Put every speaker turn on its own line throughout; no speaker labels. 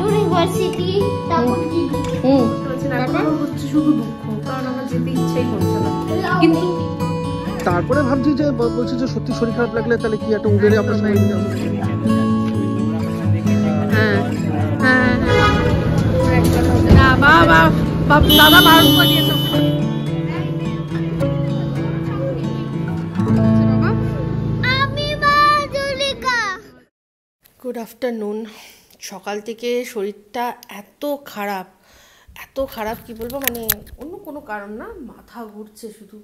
University তারপর কি
হচ্ছে শুধু দুঃখ, কারণ আমার যেতে ইচ্ছেই করছে না। কিন্তু
তারপরে ভাবছি যে বলছি যে সত্যি শরীর খারাপ লাগলে তাহলে কি একটা উবেরে আপনার সঙ্গে
দাদা বারণ করে দিয়েছে।
Good afternoon. সকাল থেকে শরীরটা এত খারাপ কি বলবো, মানে অন্য কোনো কারণ না, মাথা ঘুরছে, শুধু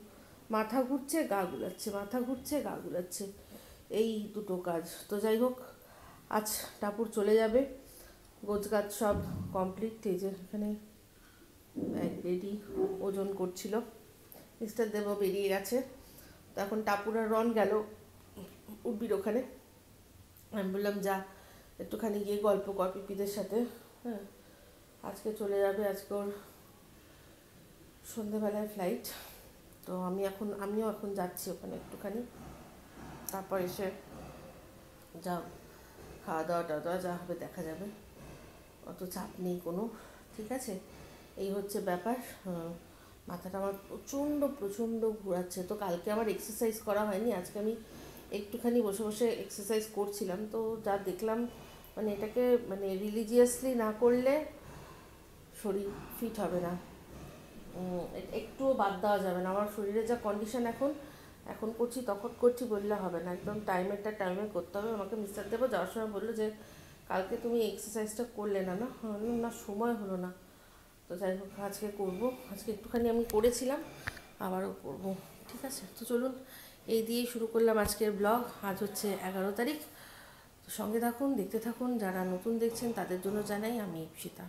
মাথা ঘুরছে, গা গুলাচ্ছে, মাথা ঘুরছে, গা গুলাচ্ছে, এই দুটো কাজ। তো যাই হোক, আজ টাপুর চলে যাবে, গোছগাছ সব কমপ্লিট। এই যে এখানে ব্যাগ রেডি, ওজন করছিল, মিস্টার দেবও বেরিয়ে গেছে। তো এখন টাপুর আর রন গেল উর্বির ওখানে। আমি বললাম যা একটুখানি গিয়ে গল্প কর পিপিদের সাথে। হ্যাঁ, আজকে চলে যাবে, আজকে ওর সন্ধেবেলায় ফ্লাইট। তো আমিও এখন যাচ্ছি ওখানে একটুখানি, তারপর এসে যা খাওয়া দাওয়া যা হবে দেখা যাবে, অত চাপ নেই কোনো, ঠিক আছে। এই হচ্ছে ব্যাপার। মাথাটা আমার প্রচণ্ড ঘোরাচ্ছে। তো কালকে আমার এক্সারসাইজ করা হয়নি, আজকে আমি একটুখানি বসে বসে এক্সারসাইজ করছিলাম। তো যা দেখলাম, মানে এটাকে মানে রিলিজিয়াসলি না করলে শরীর ফিট হবে না, একটুও বাদ দেওয়া যাবে না। আমার শরীরে যা কন্ডিশন এখন করছি তখন করছি বললে হবে না, একদম টাইমে করতে হবে। আমাকে মিস্টার দেবো যাওয়ার সময় বললো যে কালকে তুমি এক্সারসাইজটা করলে না, না সময় হলো না। তো যাই হোক, আজকে করবো, আজকে একটুখানি আমি করেছিলাম, আবারও করব, ঠিক আছে। তো চলুন, এই দিয়েই শুরু করলাম আজকের ব্লগ। আজ হচ্ছে 11 তারিখ। তো সঙ্গে থাকুন, দেখতে থাকুন। যারা নতুন দেখছেন তাদের জন্য জানাই আমি ইপসিতা।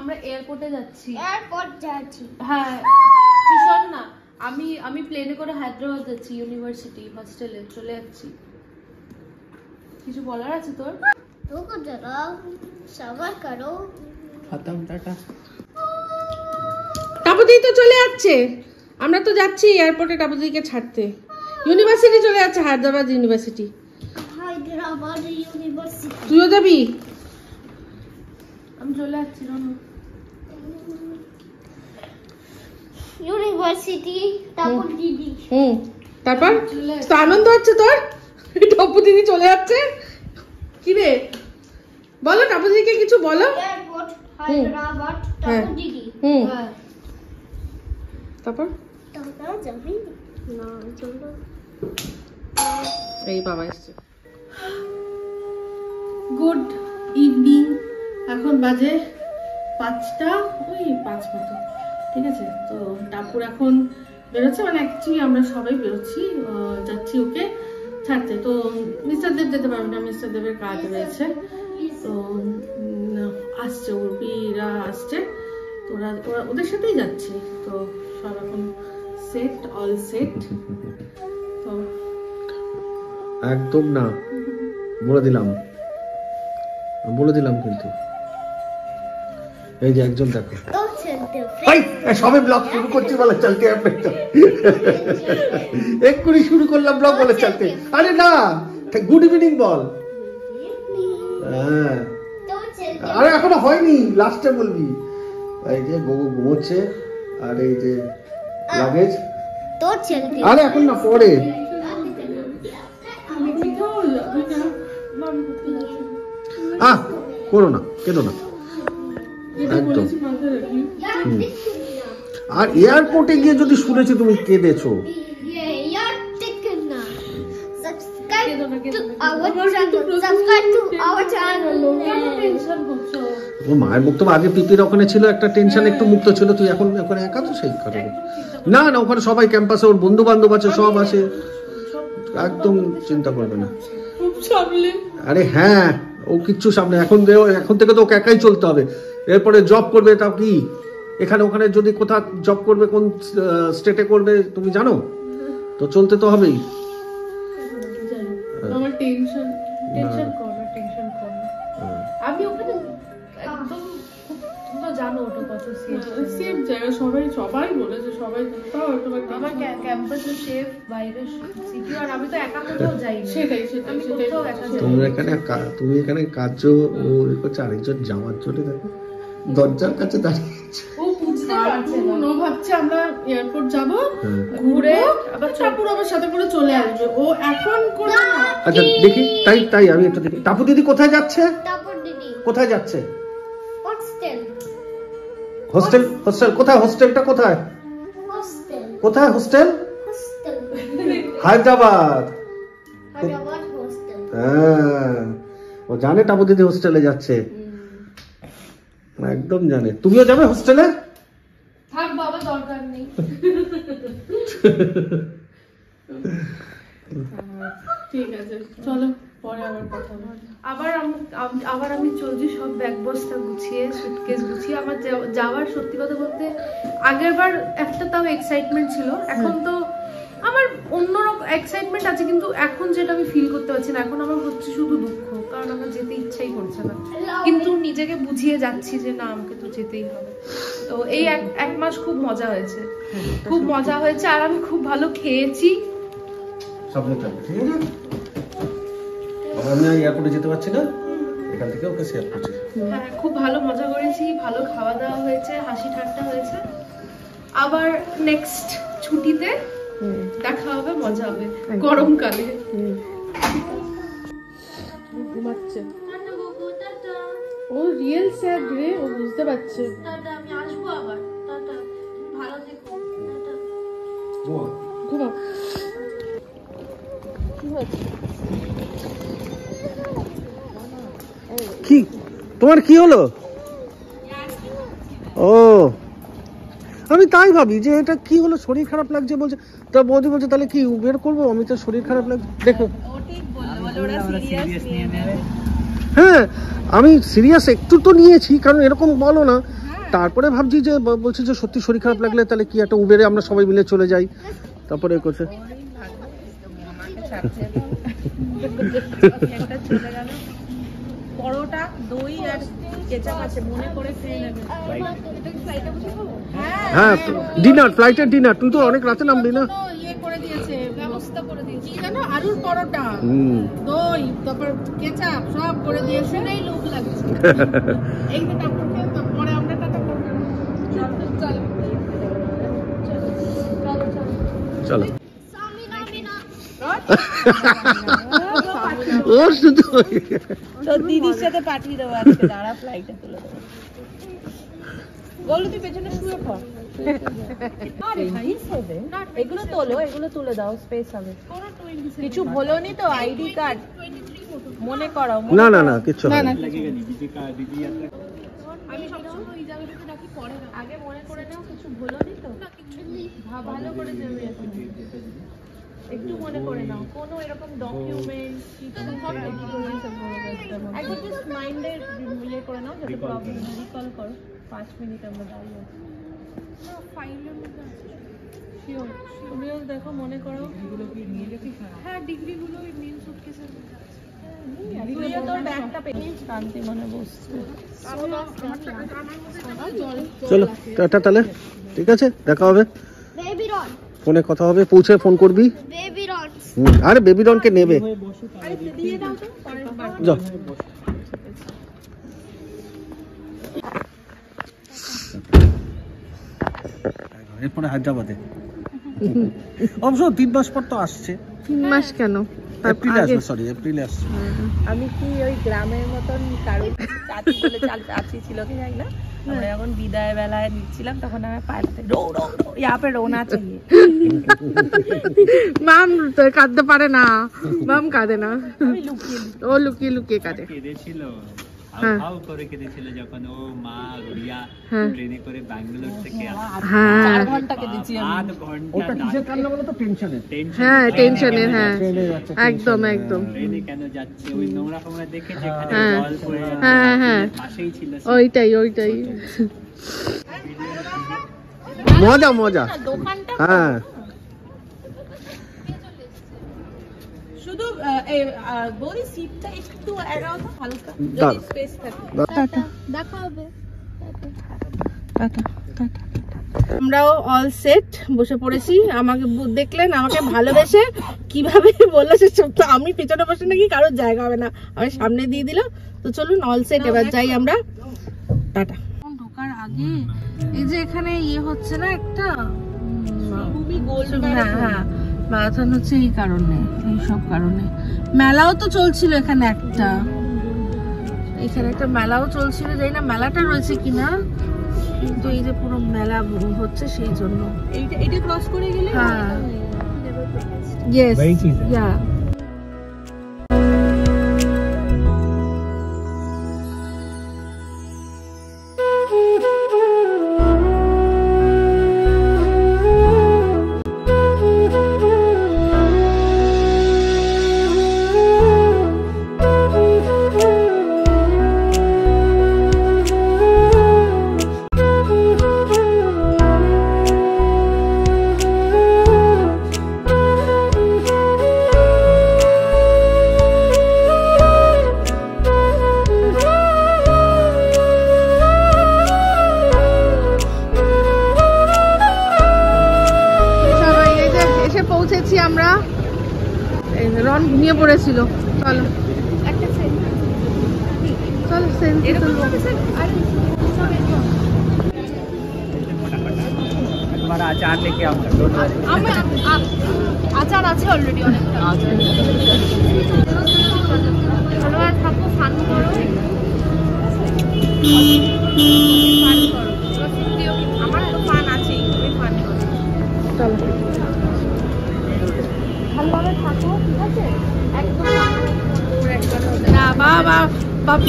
আমরা এয়ারপোর্টে যাচ্ছি।
হ্যাঁ,
শোন না, আমি প্লেনে করে হায়দ্রাবাদ যাচ্ছি, ইউনিভার্সিটি হস্টেলে চলে যাচ্ছি। কিছু বলার আছে তোর?
টাপুদি তো চলে যাচ্ছে, আমরা তো যাচ্ছি এয়ারপোর্টে টাপুদিকে ছাড়তে। ইউনিভার্সিটি চলে যাচ্ছে, হায়দ্রাবাদ ইউনিভার্সিটি। তুইও যাবি?
আমি চলে যাচ্ছি।
ইউনিভার্সিটি তারপর দিদি।
তারপর তো আনন্দ হচ্ছে তোর, টাপু দিদি চলে যাচ্ছে। কি রে বলো, টাপু দিদিকে কিছু বলো।
এয়ারপোর্ট হায়দ্রাবাদ তারপর দিদি।
তারপর
তোমরা যাবি
না? চলো, এই বাবা এসছে।
গুড ইভিনিং, এখন বাজে 5টা, ওই 5 মতো, ঠিক আছে। তো টাপুর এখন বেরোচ্ছে, মানে অ্যাকচুয়ালি আমরা সবাই বেরোচ্ছি, যাচ্ছি ওকে ছাড়তে। তো মিস্টার দেব যেতে পারবে না, মিস্টার দেবের কাজ রয়েছে। তো আসছে, উর্বিরা আসছে, তো ওরা ওদের সাথেই যাচ্ছি। তো সব এখন অল সেট। তো
একদম না, বলে দিলাম কিন্তু এই যে একজন দেখো, সবে ব্লগ শুরু করছি বলে চলতে, এক্ষুনি শুরু করলাম ব্লগ বলে চলতে। আরে না, গুড ইভিনিং বল। হ্যাঁ, আরে এখনো হয়নি, লাস্টে বলবি। এই যে গোগো ঘুমোচ্ছে, আর এই যে লাগেজ। আরে এখন না, পরে। করো না, কেন না, একদম। আর এয়ারপোর্টে গিয়ে যদি শুনেছি তুমি কেঁদেছো, মায়ের মুখ তো আগে পিপির ওখানে ছিল, একটা টেনশন একটু মুক্ত ছিল। তুই এখন ওখানে একা তো, সেই কারণে না, ওখানে সবাই ক্যাম্পাসে, ওর বন্ধু বান্ধব আছে, সব আছে, একদম চিন্তা করবে না। আরে হ্যাঁ, ও কিচ্ছু সামনে, এখন থেকে তো ওকে একাই চলতে হবে। এরপরে জব করবে, তাও কি এখানে ওখানে যদি কোথাও জব করবে, কোন স্টেটে করবে তুমি জানো তো, চলতে তো হবেই।
আমার টেনশন কর না। আমি ওখানে একদম, তোমরা জানো ওটা কত সেফ জায়গা, সবাই বলেছে, সবাই তাও একটু
আমার ক্যাম্পাসে সেফ, বাইরে সিকিউর, আর আমি তো একা কোথাও যাইনি।
সেটাই
আমি কোথাও একা যাইনি।
তুমি এখানে কাজ ও করছে, আরেকজন যাওয়ার জন্য দেখো দরজার কাছে দাঁড়িয়ে।
ও বুঝতে পারছে না, ও ভাবছে আমরা এয়ারপোর্ট যাব,
ঘুরে
আবার টাপুর আমার সাথে করে চলে আসবে। ও এখন কোন
আচ্ছা দেখি, তাই আমি একটু দেখি। টাপু দিদি কোথায় যাচ্ছে?
টাপুর দিদি
কোথায় যাচ্ছে?
হোস্টেল
হোস্টেল কোথায়? হোস্টেলটা কোথায়?
হোস্টেল
কোথায় hostel?
Hostel
Hyderabad.
Hyderabad hostel.
হ্যাঁ, ও জানে টাপু দিদি হোস্টেলে যাচ্ছে, একদম জানে। তুমিও যাবে হোস্টেলে?
থাক বাবা, দরকার নেই।
ঠিক আছে, চলো পরে আবার কথা বলবো।
আবার আমি চলছি সব ব্যাগ বস্তা গুছিয়ে, সুটকেস গুছিয়ে। আমার যাওয়ার সত্যি কথা বলতে আগেরবার একটা তাও এক্সাইটমেন্ট ছিল, এখন তো আমার অন্যরকম এক্সাইটমেন্ট আছে, কিন্তু এখন যেটা আমি ফিল করতে পারছি না, এখন আমার হচ্ছে শুধু দুঃখ, কারণ আমার যেতে ইচ্ছাই করছে না, কিন্তু নিজেকে বুঝিয়ে যাচ্ছি যে না, আমাকে তো যেতেই হবে। তো এই এক মাস খুব মজা হয়েছে, খুব মজা হয়েছে, আর আমি খুব ভালো খেয়েছি।
আমি এয়ারপোর্টে যেতে পারছি না, এখান থেকে ওকে শেয়ার করছি।
হ্যাঁ, খুব ভালো মজা করেছি, ভালো খাওয়া দাওয়া হয়েছে, হাসি ঠাট্টা হয়েছে। আবার নেক্সট ছুটিতে দেখা হবে, মজা হবে গরমকালে।
ঘুমাচ্ছে ও, রিয়েল স্যাড রে, ও বুঝতে পারছে।
টাটা, আমি আসবো আবার। টাটা, ভালো থেকো। টাটা।
ঘুমাও। কি হচ্ছে?
কি তোমার কি হলো? ও, আমি তাই ভাবি যে এটা কি হলো, শরীর খারাপ লাগছে বলছে। তা বৌদি বলছে তাহলে কি বের করবো, আমি তো শরীর খারাপ লাগছে। দেখো, হ্যাঁ আমি সিরিয়াস একটু তো নিয়েছি, কারণ এরকম বলো না। তারপরে ভাবছি যে বলছি যে সত্যি শরীর খারাপ লাগলে তাহলে কি একটা উবেরে আমরা সবাই মিলে চলে যাই। তারপরে করছে
পরোটা, দই আর কেচাপ আছে, মনে করে খেয়ে নেবে।
হ্যাঁ ডিনার, ফ্লাইটের ডিনার। তুই তো অনেক রাতে নামবি না।
ইয়ে করে দিয়েছে, ব্যবস্থা করে দিয়েছে, কি জানো, আলুর পরোটা, দই, তারপর কেচাপ সব করে দিয়েছে। এই লোক লাগছে। এই তো টাকা খেয়ে তো পরে আমরা টাটা করব।
চলো
সামিনা
ও শুধু
তো দিদির সাথে পাঠিয়ে দেবো আজকে, দাঁড়া ফ্লাইটে তুলে দেবো। বলো, তুই পেছনে শুয়ে পড়। আরে ভাই, এগুলো তোলো, এগুলো তুলে দাও, স্পেস হবে। কিছু বলোনি তো? আইডি কার্ড মনে করো।
না না না কিচ্ছু না।
আমি সবসময় ওই জায়গাটাতে রাখি, পরে আগে মনে করে নাও। কিছু বলোনি তো? ভালো করে যাবে, একটু মনে করে নাও। কোনো এরকম ডকুমেন্ট কিছু সব একবার জাস্ট মাইন্ডে ইয়ে করে নাও, যাতে প্রবলেম রিকল করো। 5 মিনিট আমরা দাঁড়িয়ে আছি। ফাইলের মধ্যে আছে, শিওর। তুমিও দেখো, মনে করো। এগুলো কি নিয়ে যেতে? হ্যাঁ, ডিগ্রিগুলো ওই মেন সুটকেসের মধ্যে আছে। তুইও তোর ব্যাগটা পেয়ে শান্তি মনে বসছে।
চলো টাটা তাহলে, ঠিক আছে, দেখা হবে,
বেবি রন,
ফোনে কথা হবে, পৌঁছে ফোন করবি।
বেবি রন।
আরে বেবি রনকে নেবে,
আরে দিয়ে দাও তো, পরের বার।
যাও। এরপরে হায়দ্রাবাদে অবশ্য 3 মাস পর তো আসছে।
3 মাস কেন?
এপ্রিলে আসবে, সরি এপ্রিলে আসছে।
আমি কি ওই গ্রামের মতন কারো চাচি বলে চাচি ছিল কি জানি না, আমরা যখন বিদায় বেলায় নিচ্ছিলাম তখন আমার পায়ে রো রো यहाँ पे रोना चाहिए।
মাম তো কাঁদতে পারে না, মাম কাঁদে না, ও লুকিয়ে লুকিয়ে কাঁদে।
কেঁদেছিল, হাউ করে কেঁদেছিল যখন ও মা রুড়িয়া ট্রেনে করে ব্যাঙ্গালোর থেকে আসছে।
4 ঘন্টা কেঁদেছি আমি।
8 ঘন্টা।
ওটা কিসের কান্না বলো তো? টেনশনের।
হ্যাঁ, টেনশনের। হ্যাঁ একদম একদম।
ট্রেনে কেন যাচ্ছে, ওই নোংরা ফোংরা দেখে যেখানে জল পড়ে যাচ্ছে,
হ্যাঁ হ্যাঁ,
পাশেই ছিল।
ওইটাই।
মজা মজা, হ্যাঁ।
শুধু বডি সিটটা একটু এগাও তো হালকা,
দাও।
যদি স্পেস থাকে।
দেখা হবে।
Tata tata. আমরাও অল সেট বসে পড়েছি। আমাকে দেখলেন, আমাকে ভালোবেসে কিভাবে বললো সে সব তো, আমি পেছনে বসে নাকি কারোর জায়গা হবে না, আমি সামনে দিয়ে দিল। তো চলুন অল সেট, এবার যাই আমরা, টাটা। ঢোকার আগে এই যে এখানে ইয়ে হচ্ছে না একটা, হ্যাঁ হ্যাঁ ম্যারাথন হচ্ছে এই কারণে, এই সব কারণে। মেলাও তো চলছিল এখানে একটা, এখানে একটা মেলাও চলছিল, জানি না মেলাটা রয়েছে কিনা, কিন্তু এই যে পুরো মেলা হচ্ছে সেই জন্য।
এটা ক্রস করে গেলে
হ্যাঁ ইয়েস ইয়া। আমরা রন ঘুমিয়ে পড়েছিল। চলো চলো
तुम्हारा अचार लेके आऊंगा।
আচার আছে অলরেডি অনেকটা। ভালোভাবে থাকো, ফান করো, ফান করো। আমার তো ফান আছেই, তুমি ফান করো।
চলো
ভালোভাবে থাকো, ঠিক আছে? একদম
না বাবা,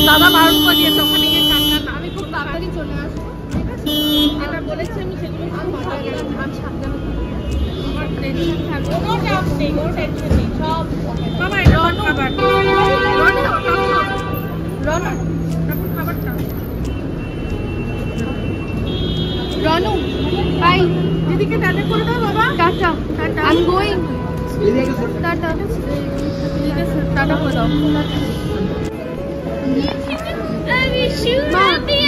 দাদা বারণ করে দিয়েছে ওখানে গিয়ে কান্না।
আমি খুব তাড়াতাড়ি চলে আসবো, ঠিক আছে? যেটা বলেছি আমি সেগুলো আমি সাবধানে আমার টেনশন থাকবে, কোনো চাপ নেই, কোনো টেনশন নেই, সব
বাবা রন খাবার, রন রন খাবারটা।
রনু বাই,
দিদিকে টাটা করে দাও বাবা।
Tata
tata,
I am going,
tata tata করে দাও।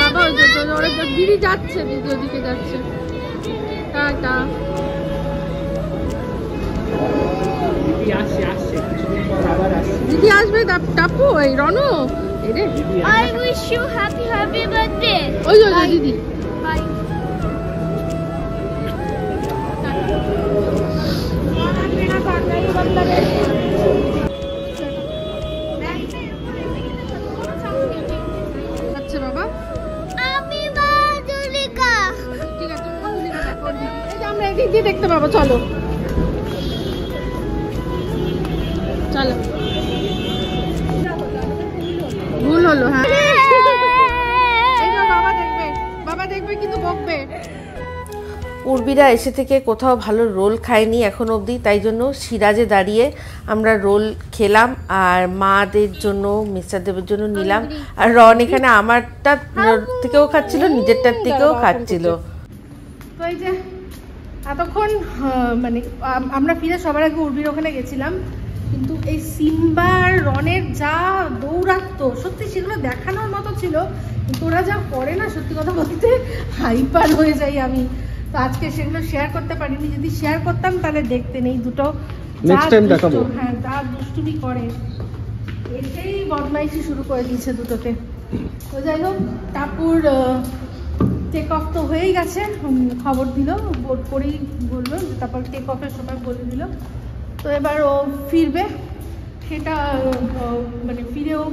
বাবা দিদি যাচ্ছে, দিদি ওদিকে যাচ্ছে। টাটা। দিদি আসবে, টাপু এই রনু এরে।
I wish you happy birthday.
ওই ওই দিদি
Bye.
আচ্ছা বাবা
আমি বাজুলিকা।
ঠিক আছে, এই যে আমরা এদিক দিয়ে দেখতে পাবো। চলো চলো, ভুল হলো। হ্যাঁ এই যে বাবা দেখবে, বাবা দেখবে কিন্তু বকবে।
উর্বিরা এসে থেকে কোথাও ভালো রোল খায়নি এখন অবধি, তাই জন্য সিরাজে দাঁড়িয়ে আমরা রোল খেলাম, আর মাদের জন্য মিস্টারদেবের জন্য নিলাম, আর রন এখানে আমারটা থেকেও খাচ্ছিল, নিজেরটার থেকেও খাচ্ছিল।
তো এই যে এতক্ষণ মানে আমরা ফিরে সবার আগে উর্বির ওখানে গেছিলাম, কিন্তু এই সিম্বার রনের যা দৌড়াতো সত্যি সেগুলো দেখানোর মতো ছিল, কিন্তু ওরা যা করে না সত্যি কথা বলতে হাইপার হয়ে যাই আমি। তো আজকে সেগুলো শেয়ার করতে পারিনি, যদি শেয়ার করতাম তাহলে দেখতে নেই দুটো
নেক্সট টাইম দেখাবো।
হ্যাঁ যা দুষ্টুমি করে, এসেই বদমাইশি শুরু করে দিয়েছে দুটোতে। তো যাই হোক, টাপুর টেক অফ তো হয়েই গেছে, খবর দিল, বোর্ড করেই বললো, তারপর টেক অফের সময় বলে দিল। তো এবার ও ফিরবে, সেটা মানে ফিরেও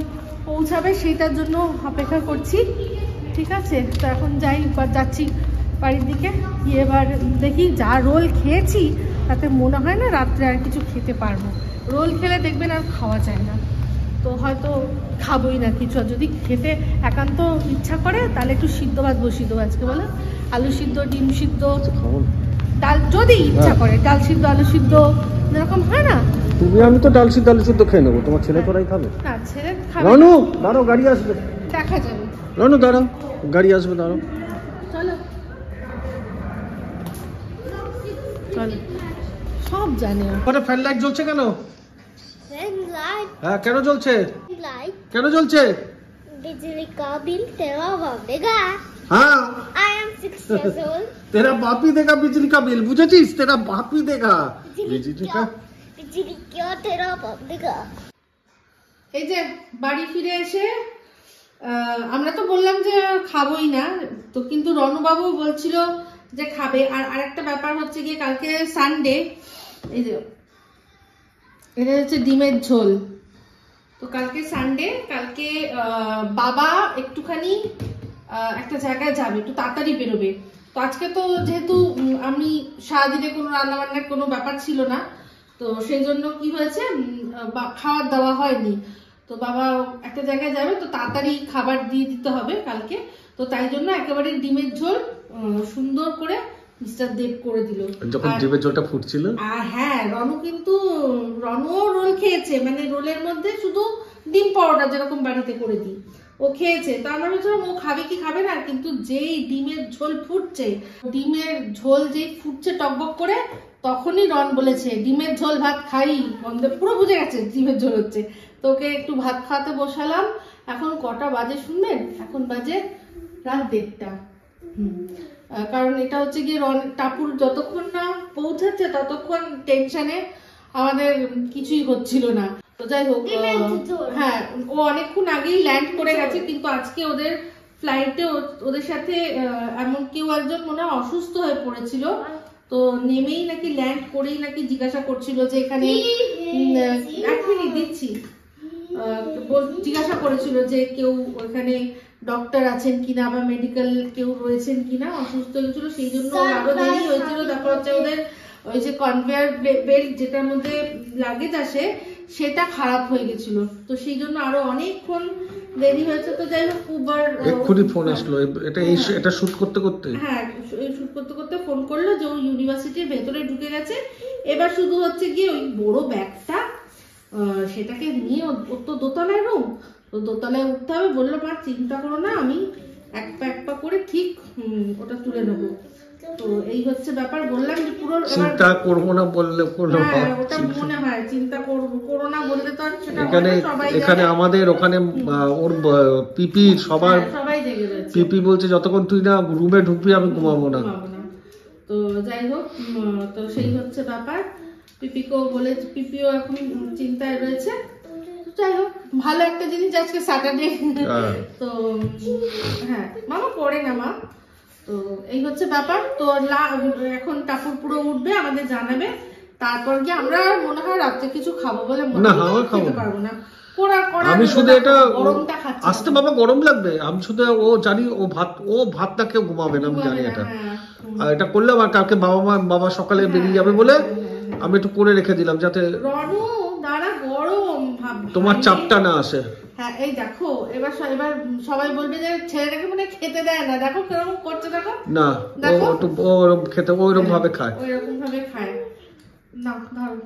পৌঁছাবে, সেইটার জন্য অপেক্ষা করছি। ঠিক আছে, তো এখন যাই, যাচ্ছি বাড়ির দিকে গিয়ে এবার দেখি, যা রোল খেয়েছি তাতে মনে হয় না রাত্রে আর কিছু খেতে পারবো। রোল খেলে দেখবেন আর খাওয়া যায় না, তো হয়তো খাবোই না কিছু। আর যদি খেতে একান্ত ইচ্ছা করে তাহলে একটু সিদ্ধ ভাত বসিয়ে দেবো আজকে, বলো আলু সিদ্ধ, ডিম সিদ্ধ, ডাল, যদি ইচ্ছা করে ডাল সিদ্ধ, আলু সিদ্ধ, এরকম হয় না।
তুমি আমি তো ডাল সিদ্ধ আলু সিদ্ধ খেয়ে নেবো, তোমার ছেলে তোরাই খাবে।
না ছেলে খাবে,
রনু দাঁড়াও, গাড়ি আসবে,
দেখা যাবে।
রনু দাঁড়াও, গাড়ি আসবে, দাঁড়াও।
চলো চলো, সব জানে।
ওটা ফ্যান লাইট জ্বলছে কেন?
Red light,
হ্যাঁ কেন জ্বলছে?
light,
কেন জ্বলছে?
बिजली का बिल तेरा होगा।
हाँ
I am 6 years old.
तेरा बाप ही देगा बिजली का बिल, बुझेছিস? तेरा बाप ही देगा बिजली का।
बिजली क्यों तेरा बाप देगा?
এই যে বাড়ি ফিরে এসে আমরা তো বললাম যে খাবোই না, তো কিন্তু রণবাবু বলছিল যে খাবে। আর আরেকটা ব্যাপার হচ্ছে গিয়ে কালকে সানডে, এই যে এটা হচ্ছে ডিমের ঝোল। তো কালকে সানডে, কালকে বাবা একটুখানি একটা জায়গায় যাবে, একটু তাড়াতাড়ি বেরোবে। তো আজকে তো যেহেতু আমি সারাদিনে কোনো রান্না বান্নার কোনো ব্যাপার ছিল না, তো সেই জন্য কি হয়েছে, খাওয়ার দাওয়া হয়নি। তো বাবা একটা জায়গায় যাবে, তো তাড়াতাড়ি খাবার দিয়ে দিতে হবে কালকে। তো তাই জন্য একেবারে ডিমের ঝোল সুন্দর করে মিস্টার দেব করে দিল।
যখন ডিমের ঝোলটা ফুটছিল,
আর হ্যাঁ, রনু কিন্তু রোল খেয়েছে, মানে রোলের মধ্যে শুধু ডিম পরোটা যেরকম বাড়িতে করে দিই ও খেয়েছে। তো আমরা বলছিলাম ও খাবে কি খাবে না, কিন্তু যেই ডিমের ঝোল ফুটছে, ডিমের ঝোল যেই ফুটছে টকবক করে, তখনই রন বলেছে ডিমের ঝোল ভাত খাই, গন্ধে পুরো বুঝে গেছে ডিমের ঝোল হচ্ছে। তোকে একটু ভাত খাওয়াতে বসালাম। এখন কটা বাজে শুনবেন? এখন বাজে রাত 1:30। কারণ এটা হচ্ছে গিয়ে টাপুর যতক্ষণ না পৌঁছাচ্ছে ততক্ষণ টেনশনে আমাদের কিছুই হচ্ছিল না। তো যাই হোক, হ্যাঁ, ও অনেকক্ষণ আগেই ল্যান্ড করে গেছে, কিন্তু আজকে ওদের ফ্লাইটে ওদের সাথে এমন কেউ একজন মনে হয় অসুস্থ হয়ে পড়েছিল। তো নেমেই নাকি ল্যান্ড করেই নাকি জিজ্ঞাসা করছিল যে এখানে, এক মিনিট দিচ্ছি, জিজ্ঞাসা করেছিল যে কেউ ওখানে ডক্টর আছেন কিনা বা মেডিকেল কেউ রয়েছেন কিনা, অসুস্থ হয়েছিল, সেই জন্য আরো দেরি হয়েছিল। তারপর হচ্ছে ওদের ওই যে কনভেয়ার বেল্ট যেটার মধ্যে লাগেজ আসে সেটা খারাপ হয়ে গেছিল, তো সেই জন্য আরো অনেকক্ষণ দেরি হয়েছে। তো যাই হোক,
এক্ষুনি ফোন আসলো, এটা শুট করতে করতে,
হ্যাঁ শুট করতে করতে ফোন করলো যে ও ইউনিভার্সিটির ভেতরে ঢুকে গেছে। এবার শুধু হচ্ছে গিয়ে ওই বড় ব্যাগটা সেটাকে নিয়ে, ওর তো দোতলায় রুম, তো দোতলায় উঠতে হবে। বললো মা চিন্তা করো না, আমি এক পা করে ঠিক ওটা তুলে নেবো। তো এই হচ্ছে ব্যাপার। বললাম যে পুরো
চিন্তা করবো না বললে কোনো,
ওটা মনে হয় চিন্তা করবো না বললে তো আর সেটা
এখানে আমাদের ওখানে ওর পিপি সবাই
জেগে রয়েছে।
পিপি বলছে যতক্ষণ তুই না রুমে ঢুকবি আমি ঘুমাবো না।
তো যাই হোক, তো সেই হচ্ছে ব্যাপার। পিপিকেও বলে, পিপিও এখন চিন্তায় রয়েছে। যাই হোক, ভালো একটা জিনিস আজকে স্যাটারডে, তো হ্যাঁ মামা পড়ে না মা। তো এই হচ্ছে ব্যাপার। তো এখন টাপুর পুরো উঠবে, আমাদের জানাবে, তারপর কি আমরা মনে হয় রাত্রে কিছু খাবো বলে খেতে পারবো না।
আমি শুধু এটা আসতে বাবা গরম লাগবে, আমি শুধু ও জানি ও ভাত না কেউ ঘুমাবে না, আমি জানি এটা। আর এটা করলাম, আর কালকে বাবা সকালে বেরিয়ে যাবে বলে আমি একটু করে রেখে দিলাম যাতে গরম তোমার চাপটা না আসে।
হ্যাঁ, এই দেখো এবার সবাই বলবে যে ছেলেটাকে মনে খেতে দেয় না, দেখো কিরকম করছে, দেখো
না ও ওরকম খেতে ওইরকম ভাবে খায়,
ওইরকম ভাবে খায় না। ধরো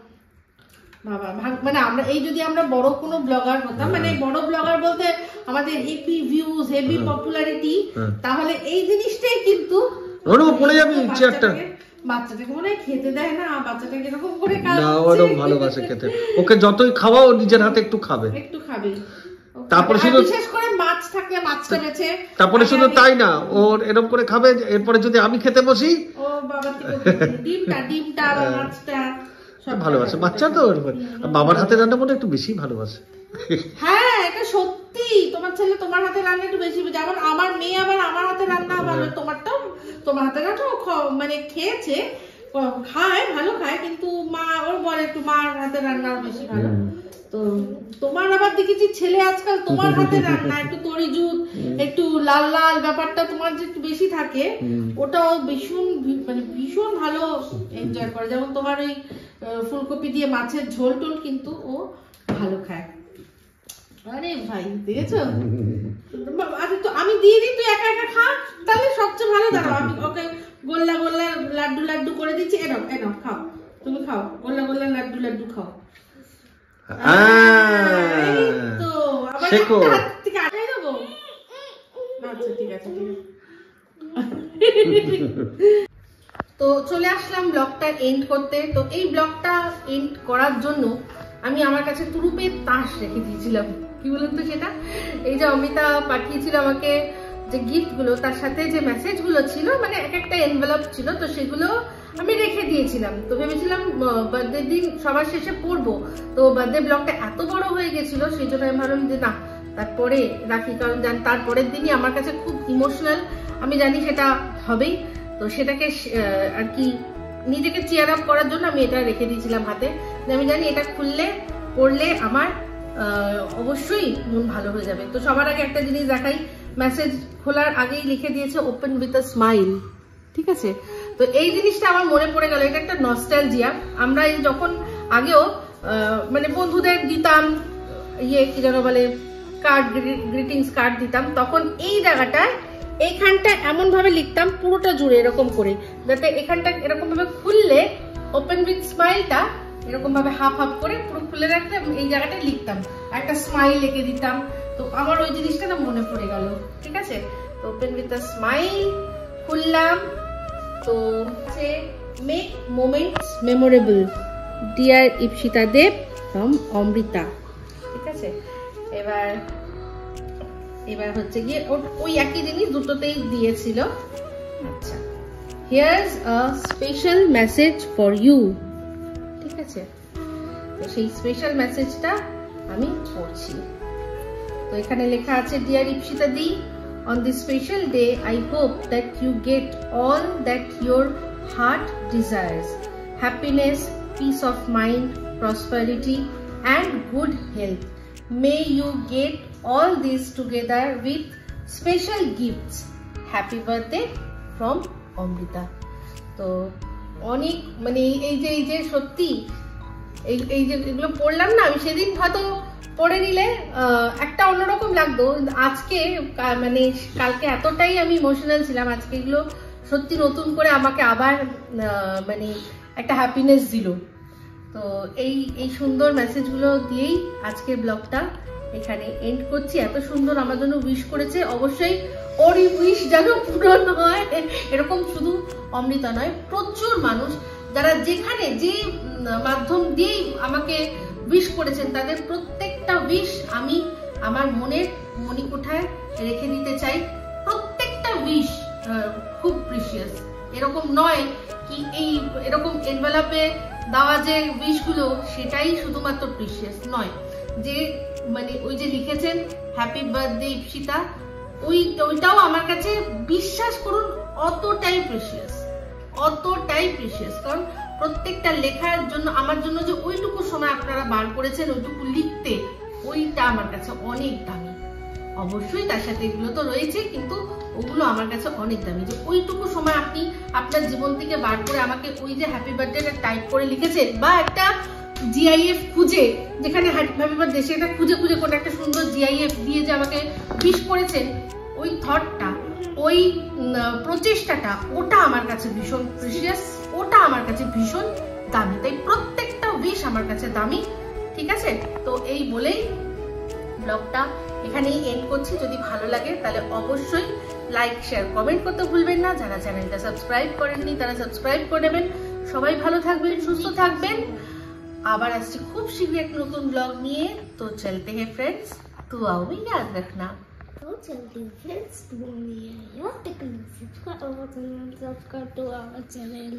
বাবা, মানে আমরা এই যদি আমরা বড় কোনো ব্লগার হতাম, মানে বড় ব্লগার বলতে আমাদের হেভি ভিউজ, হেভি পপুলারিটি, তাহলে এই জিনিসটাই কিন্তু
পড়ে যাবি চেয়ারটা,
বাচ্চাটাকে মনে হয় খেতে দেয় না, বাচ্চাটাকে এরকম করে খায়
না, ওরকম ভালোবাসে খেতে। ওকে যতই খাওয়াও নিজের হাতে একটু খাবে। তারপরে শুধু
বিশেষ করে মাছ থাকলে মাছটা বেছে,
তারপরে শুধু তাই না, ওর এরকম করে খাবে। এরপরে যদি আমি খেতে বসি,
ও বাবা ডিমটা বা মাছটা
ভালোবাসে। বাচ্চা তো বাবার হাতে রান্না মনে একটু বেশি ভালোবাসে।
হ্যাঁ, এটা সত্যি। তোমার ছেলে তোমার হাতে রান্না একটু বেশি, যেমন আমার মেয়ে আবার আমার হাতে রান্না ভালো, তোমারটাও তোমার হাতে রান্না মানে খেয়েছে, খায়, ভালো খায়, কিন্তু মা ওর বলে একটু মার হাতে রান্না বেশি ভালো। তো তোমার আবার দেখেছি ছেলে আজকাল তোমার হাতে রান্না একটু তরিজুত, একটু লাল লাল ব্যাপারটা তোমার যে একটু বেশি থাকে, ওটাও ভীষণ মানে ভীষণ ভালো এনজয় করে। যেমন তোমার ওই ফুলকপি দিয়ে মাছের ঝোল টোল কিন্তু ও ভালো খায়। আরে ভাই দেখেছো, তো আমি দিয়ে দিই, তুই একা একা খা, তাহলে সবচেয়ে ভালো। দাঁড়াও, আমি ওকে গোল্লা গোল্লা লাড্ডু করে দিচ্ছি, এনাও খাও, তুমি খাও, গোল্লা গোল্লা লাড্ডু খাও। তো আবার হাত থেকে আটাই দেবো। আচ্ছা ঠিক আছে। তো চলে আসলাম ব্লগটা এন্ড করতে। তো এই ব্লগটা এন্ড করার জন্য আমি আমার কাছে তুরুপের তাস রেখে দিয়েছিলাম। কি বলুন তো সেটা, এই যে অমিতা পাঠিয়েছিল আমাকে যে গিফটগুলো তার সাথে যে মেসেজগুলো ছিল, মানে এক একটা এনভেলপ ছিল, তো সেগুলো আমি রেখে দিয়েছিলাম। তো ভেবেছিলাম বার্থডে দিন সবার শেষে পড়বো, তো বার্থডে ব্লগটা এত বড় হয়ে গেছিল সেই জন্য আমি ভাবলাম যে না তারপরে রাখি, কারণ তারপরের দিনই আমার কাছে খুব ইমোশনাল, আমি জানি সেটা হবেই। তো সেটাকে আর কি নিজেকে চেয়ার আপ করার জন্য আমি এটা রেখে দিয়েছিলাম হাতে, যে আমি জানি এটা খুললে পড়লে আমার অবশ্যই মন ভালো হয়ে যাবে। তো সবার আগে একটা জিনিস দেখাই, মেসেজ খোলার আগেই লিখে দিয়েছে ওপেন উইথ আ স্মাইল, ঠিক আছে? তো এই জিনিসটা আমার মনে পড়ে গেল, এটা একটা নস্টালজিয়া। আমরা এই যখন আগেও মানে বন্ধুদের দিতাম কি যেন বলে কার্ড, গ্রিটিংস কার্ড দিতাম, তখন এই জায়গাটায় এইখানটা এমন ভাবে লিখতাম পুরোটা জুড়ে এরকম করে, যাতে এখানটা এরকম ভাবে খুললে ওপেন উইথ স্মাইলটা এরকম ভাবে হাফ হাফ করে পুরো খুলে রাখতাম, এই জায়গাটায় লিখতাম, একটা স্মাইল লিখে দিতাম। তো আমার ওই জিনিসটা না মনে পড়ে গেল, ঠিক আছে? তো ওপেন উইথ আ স্মাইল খুললাম, তো হচ্ছে make moments memorable, dear Ipsita Deb from Amrita, ঠিক আছে? এবার হচ্ছে গিয়ে ওই একই জিনিস দুটোতেই দিয়েছিল। আচ্ছা, here's a special message for you, ঠিক আছে? তো সেই স্পেশাল মেসেজটা আমি পড়ছি। তো এখানে লেখা আছে, ডিয়ার ইপসিতা দি, on this special day I hope that you get all that your heart desires, happiness, peace of mind, prosperity and good health. May you get all this together with special gifts. Happy birthday from Amrita. তো অনেক মানে এই যে সত্যি এই যে এগুলো পড়লাম না, আমি সেদিন হয়তো পড়ে নিলে একটা অন্যরকম লাগতো, আজকে মানে কালকে এতটাই আমি ইমোশনাল ছিলাম, আজকে এগুলো সত্যি নতুন করে আমাকে আবার মানে একটা হ্যাপিনেস দিল। তো এই সুন্দর মেসেজগুলো দিয়েই আজকের ব্লগটা এখানে এন্ড করছি। এত সুন্দর আমার জন্য উইশ করেছে, অবশ্যই ওর উইশ যেন পূরণ হয়, এরকম শুধু অমৃতা নয়, প্রচুর মানুষ যারা যেখানে যে মাধ্যম দিয়েই আমাকে উইশ করেছেন, তাদের প্রত্যেকটা উইশ আমি আমার মনের মণিকোঠায় রেখে দিতে চাই। প্রত্যেকটা উইশ খুব প্রিশিয়াস, এরকম নয় কি এই এরকম এনভেলপে দেওয়া যে উইশগুলো সেটাই শুধুমাত্র প্রিশিয়াস নয়, যে মানে ওই যে লিখেছেন হ্যাপি বার্থডে ইপসিতা, ওইটাও আমার কাছে বিশ্বাস করুন অতটাই প্রিশিয়াস, কারণ প্রত্যেকটা লেখার জন্য আমার জন্য যে ওইটুকু সময় আপনারা বার করেছেন ওইটুকু লিখতে, ওইটা আমার কাছে অনেক দামি। অবশ্যই তার সাথে এগুলো তো রয়েছে, কিন্তু ওগুলো আমার কাছে অনেক দামি, যে ওইটুকু সময় আপনি আপনার জীবন থেকে বার করে আমাকে ওই যে হ্যাপি বার্থডে টাইপ করে লিখেছেন, বা একটা জিআইএফ খুঁজে, যেখানে হ্যাপি বার্থডে সেটা খুঁজে কোনো একটা সুন্দর জিআইএফ দিয়ে যে আমাকে উইশ করেছেন, ওই থটটা, ওই প্রচেষ্টাটা, ওটা আমার কাছে ভীষণ প্রিশিয়াস, ওটা আমার কাছে ভীষণ দামি। তাই প্রত্যেকটা উইশ আমার কাছে দামি, ঠিক আছে? তো এই বলেই ব্লগটা এখানেই এন্ড করছি। যদি ভালো লাগে তাহলে অবশ্যই লাইক, শেয়ার, কমেন্ট করতে ভুলবেন না। যারা চ্যানেলটা সাবস্ক্রাইব করেননি তারা সাবস্ক্রাইব করে নেবেন। সবাই ভালো থাকবেন, সুস্থ থাকবেন। আবার আসছি খুব শীঘ্রই এক নতুন ব্লগ নিয়ে। তো চলতে हैं फ्रेंड्स, दुआओं में याद रखना।
तो चलते हैं friends, subscribe to our channel.